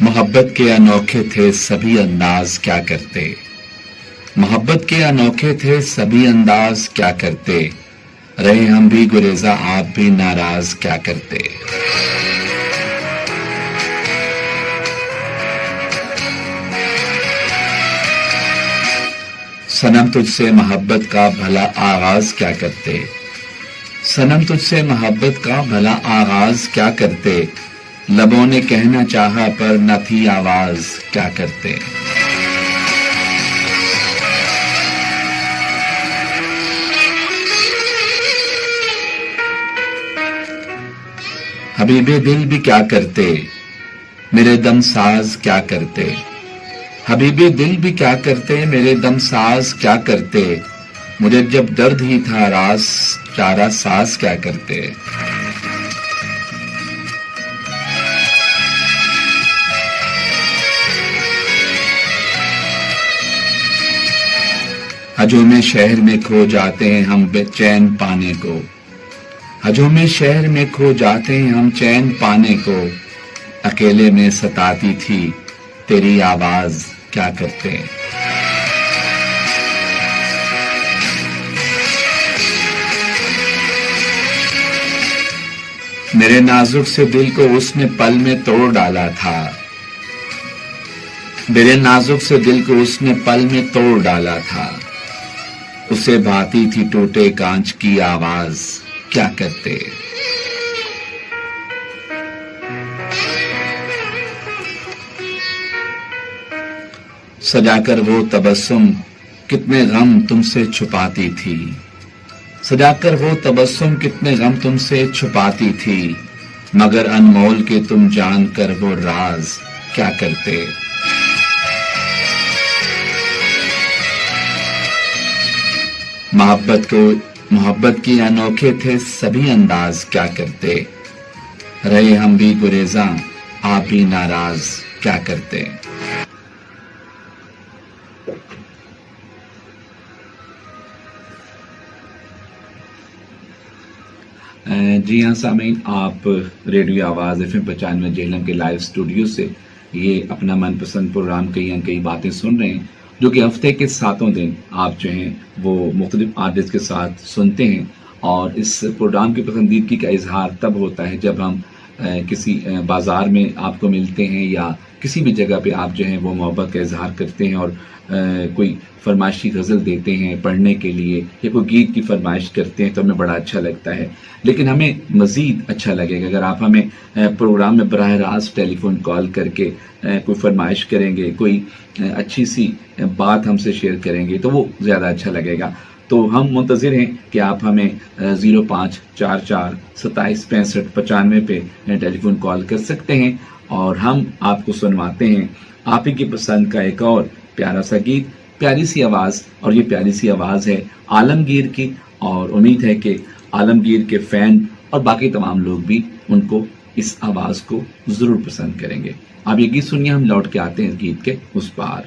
मोहब्बत के अनोखे थे सभी अंदाज क्या करते। मोहब्बत के अनोखे थे सभी अंदाज क्या करते। रहे हम भी गुरेजा आप भी नाराज क्या करते। सनम तुझसे मोहब्बत का भला आगाज क्या करते। सनम तुझसे मोहब्बत का भला आगाज क्या करते। लबों ने कहना चाहा पर न थी आवाज क्या करते। हबीबे दिल भी क्या करते, मेरे दम साज क्या करते। हबीबे दिल भी क्या करते, मेरे दम साज क्या करते। मुझे जब दर्द ही था रास चारा साज क्या करते। हजूम शहर में खो जाते हैं हम बेचैन पाने को। हजूम शहर में खो जाते हैं हम चैन पाने को। अकेले में सताती थी तेरी आवाज क्या करते। मेरे नाजुक से दिल को उसने पल में तोड़ डाला था। मेरे नाजुक से दिल को उसने पल में तोड़ डाला था। उसे भाती थी टूटे कांच की आवाज क्या करते। सजाकर वो तबस्सुम कितने गम तुमसे छुपाती थी। सजाकर वो तबस्सुम कितने गम तुमसे छुपाती थी। मगर अनमोल के तुम जानकर वो राज क्या करते। मोहब्बत की अनोखे थे सभी अंदाज क्या करते। रहे हम भी गुरेजा आप भी नाराज क्या करते। जी हाँ सामीन, आप रेडियो आवाज़ FM 95 जेहलम के लाइव स्टूडियो से ये अपना मनपसंद प्रोग्राम कई न कई बातें सुन रहे हैं, जो कि हफ्ते के 7 दिन आप जो हैं वो मुख्तलिफ आर्टिस्ट के साथ सुनते हैं। और इस प्रोग्राम की पसंदीदगी का इजहार तब होता है जब हम किसी बाज़ार में आपको मिलते हैं या किसी भी जगह पे आप जो हैं वो मोहब्बत का इजहार करते हैं और कोई फरमाइशी गज़ल देते हैं पढ़ने के लिए या कोई गीत की फरमाइश करते हैं तो हमें बड़ा अच्छा लगता है। लेकिन हमें मज़ीद अच्छा लगेगा अगर आप हमें प्रोग्राम में बराह रास्त टेलीफोन कॉल करके कोई फरमाइश करेंगे, कोई अच्छी सी बात हमसे शेयर करेंगे तो वो ज़्यादा अच्छा लगेगा। तो हम मुंतज़िर हैं कि आप हमें 0544 27 65 95 पे टेलीफोन कॉल कर सकते हैं और हम आपको सुनवाते हैं आप ही की पसंद का एक और प्यारा सा गीत, प्यारी सी आवाज़। और ये प्यारी सी आवाज़ है आलमगीर की और उम्मीद है कि आलमगीर के फ़ैन और बाकी तमाम लोग भी उनको इस आवाज़ को ज़रूर पसंद करेंगे। आप ये गीत सुनिए, हम लौट के आते हैं इस गीत के उस पार।